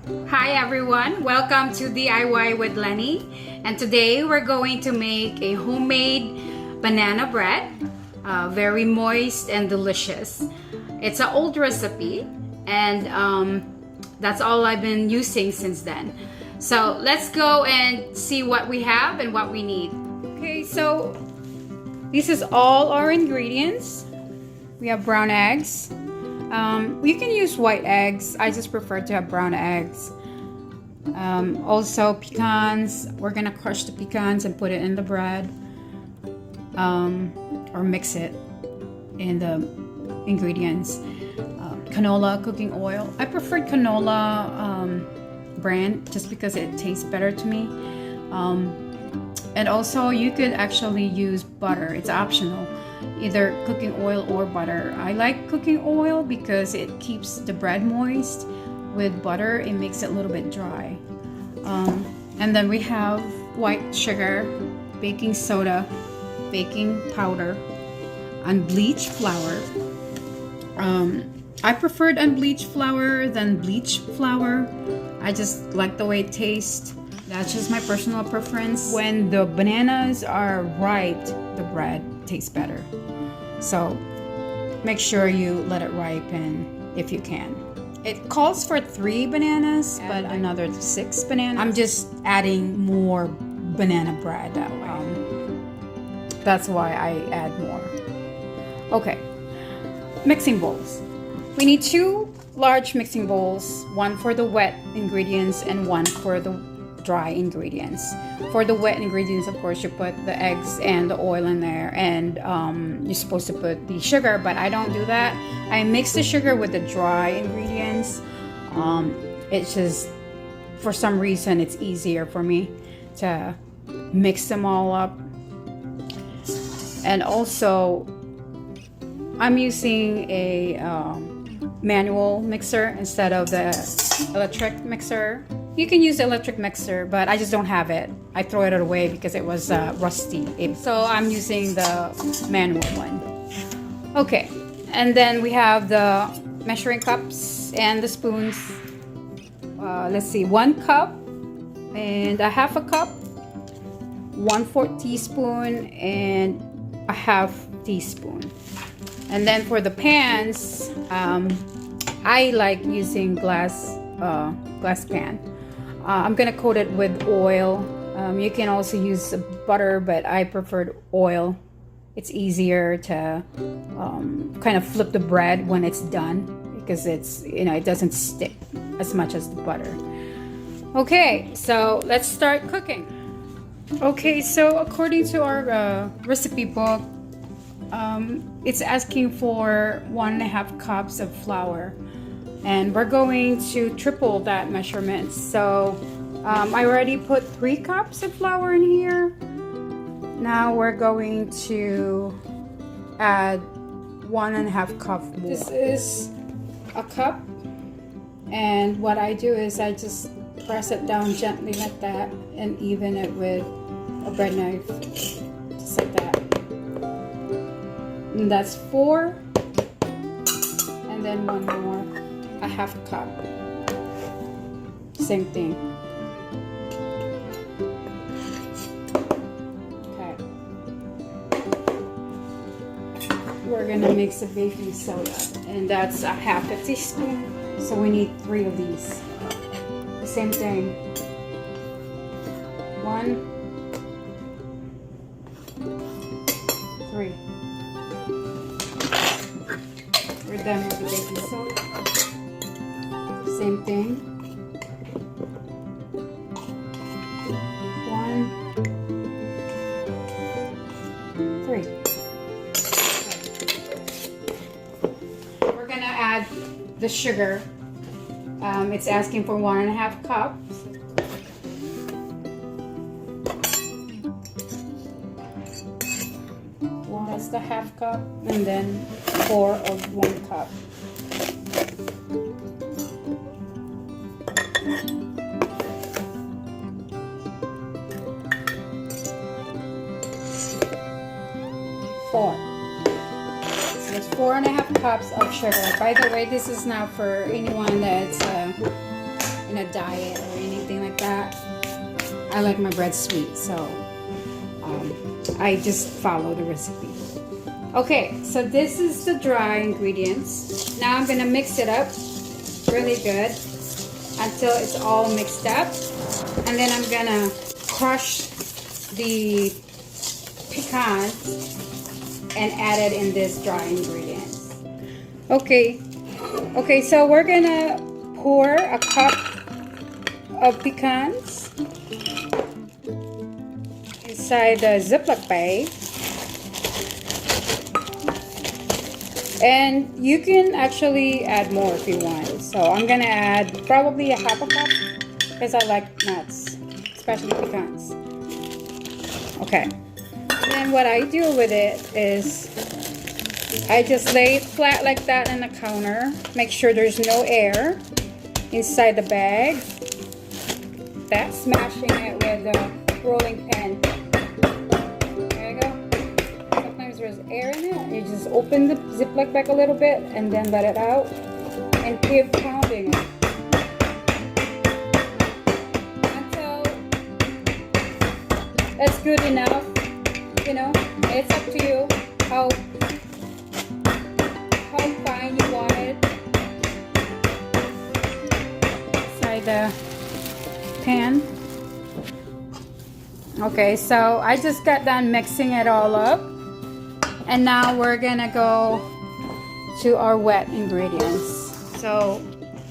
Hi everyone, welcome to DIY with Lenny, and today we're going to make a homemade banana bread, very moist and delicious. It's an old recipe and that's all I've been using since then. So let's go and see what we have and what we need. Okay, so this is all our ingredients. We have brown eggs. You can use white eggs. I just prefer to have brown eggs. Also pecans. We're gonna crush the pecans and put it in the bread, or mix it in the ingredients. Canola cooking oil. I prefer canola brand just because it tastes better to me. And also you could actually use butter. It's optional. Either cooking oil or butter. I like cooking oil because it keeps the bread moist. With butter, it makes it a little bit dry. And then we have white sugar, baking soda, baking powder, unbleached flour. I preferred unbleached flour than bleached flour. I just like the way it tastes. That's just my personal preference. When the bananas are ripe, the bread tastes better. So make sure you let it ripen if you can. It calls for 3 bananas, but another 6 bananas. I'm just adding more banana bread that way. That's why I add more. Okay, mixing bowls. We need 2 large mixing bowls, one for the wet ingredients and one for the dry ingredients. For the wet ingredients, of course, you put the eggs and the oil in there, and you're supposed to put the sugar, but I don't do that. I mix the sugar with the dry ingredients. It's just, for some reason, it's easier for me to mix them all up. And also, I'm using a manual mixer instead of the electric mixer. You can use the electric mixer, but I just don't have it. I throw it away because it was rusty. So I'm using the manual one. Okay, and then we have the measuring cups and the spoons. Let's see, 1 cup and a half a cup, 1/4 teaspoon and a half teaspoon. And then for the pans, I like using glass pan. I'm gonna coat it with oil. You can also use butter, but I preferred oil. It's easier to kind of flip the bread when it's done because it's, it doesn't stick as much as the butter. Okay, so let's start cooking. Okay, so according to our recipe book, it's asking for 1.5 cups of flour. And we're going to triple that measurement. So I already put 3 cups of flour in here. Now we're going to add 1.5 cup more. This is a cup. And what I do is I just press it down gently like that and even it with a bread knife. Just like that. And that's 4. And then 1 more. A half cup. Same thing. Okay. We're gonna mix the baking soda, and that's a half a teaspoon. So we need 3 of these. The same thing. 1, 3. We're done with the baking soda. Same thing. 1, 3. We're gonna add the sugar. It's asking for 1.5 cups. That's the half cup, and then 4 of 1 cup. So it's 4.5 cups of sugar. By the way, this is not for anyone that's in a diet or anything like that. I like my bread sweet, so I just follow the recipe. Okay, so this is the dry ingredients. Now I'm gonna mix it up really good until it's all mixed up, and then I'm gonna crush the pecans and add it in this dry ingredients. Okay, so we're gonna pour a cup of pecans inside the Ziploc bag. And you can actually add more if you want. So I'm gonna add probably a half a cup because I like nuts, especially pecans. Okay. And then what I do with it is I just lay it flat like that on the counter. Make sure there's no air inside the bag. That's smashing it with a rolling pin. There you go. Sometimes there's air in it. You just open the Ziploc bag a little bit and then let it out and keep pounding it until that's good enough. You know, it's up to you how fine you want it inside the pan. Okay, so I just got done mixing it all up, and now we're gonna go to our wet ingredients. So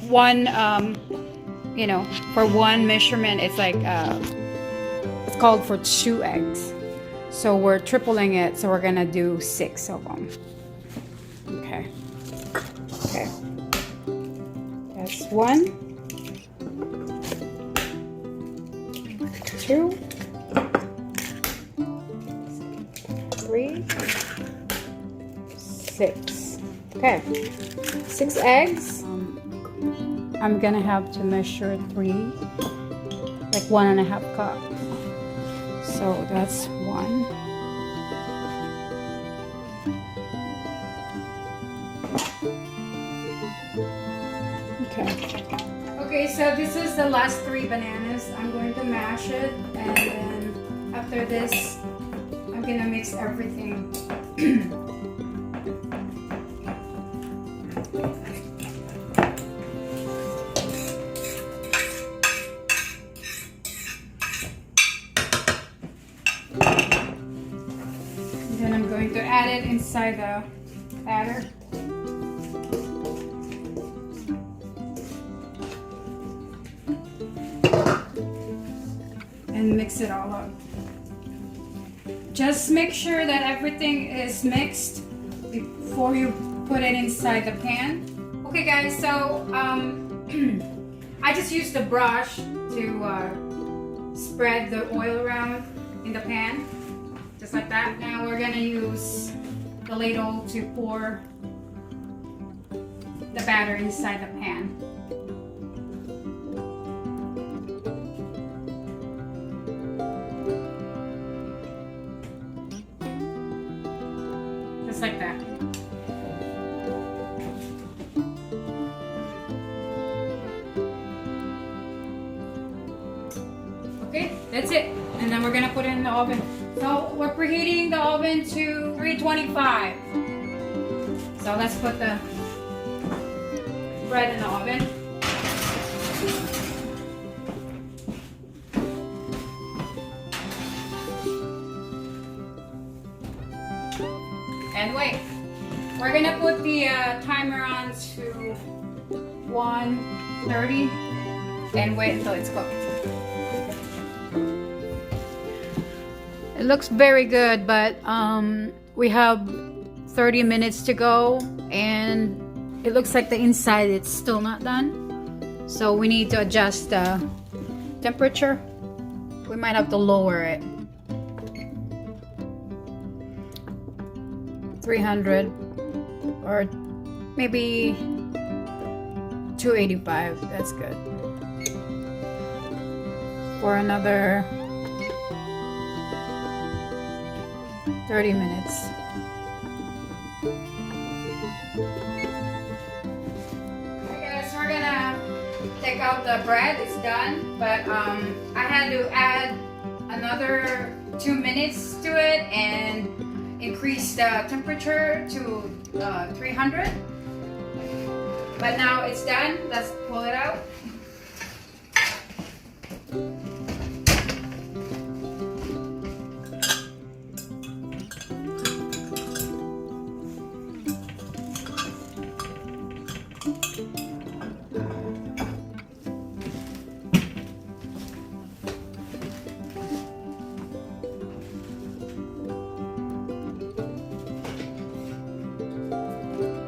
one, you know, for one measurement, it's like it's called for 2 eggs. So we're tripling it, so we're gonna do 6 of them. Okay. That's 1, 2, 3, 6. Okay, 6 eggs. I'm gonna have to measure 3, like 1.5 cups. So that's 1. Okay, so this is the last 3 bananas. I'm going to mash it, and then after this, I'm gonna mix everything. And then I'm going to add it inside the batter. And mix it all up. Just make sure that everything is mixed before you put it inside the pan. Okay guys, so I just used a brush to spread the oil around in the pan, just like that. Now we're gonna use the ladle to pour the batter inside the pan. Just like that. Okay, that's it. And then we're gonna put it in the oven. So we're preheating the oven to 325. So let's put the bread in the oven. And wait, we're gonna put the timer on to 1:30 and wait until it's cooked. It looks very good, but we have 30 minutes to go, and it looks like the inside it's still not done. So we need to adjust the temperature. We might have to lower it. 300 or maybe 285. That's good. For another 30 minutes. Okay guys, we're gonna take take out the bread. It's done, but I had to add another 2 minutes to it and increase the temperature to 300. But now it's done. Let's pull it out.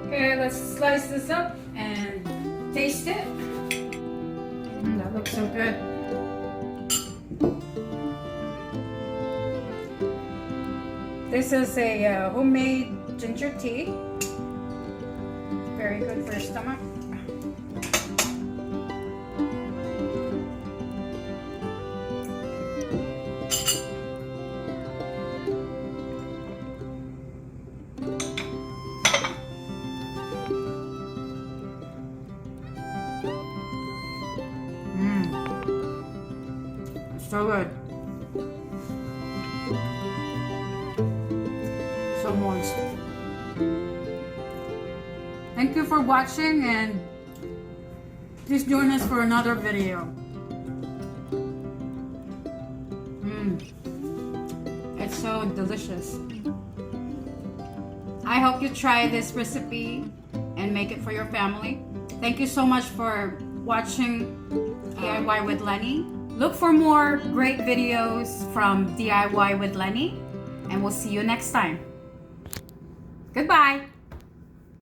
Okay, let's slice this up and taste it. That looks so good. This is a homemade ginger tea. Very good for your stomach. So good. So moist. Thank you for watching, and please join us for another video. It's so delicious. I hope you try this recipe and make it for your family. Thank you so much for watching DIY with Lenny. Look for more great videos from DIY with Lenny, and we'll see you next time. Goodbye.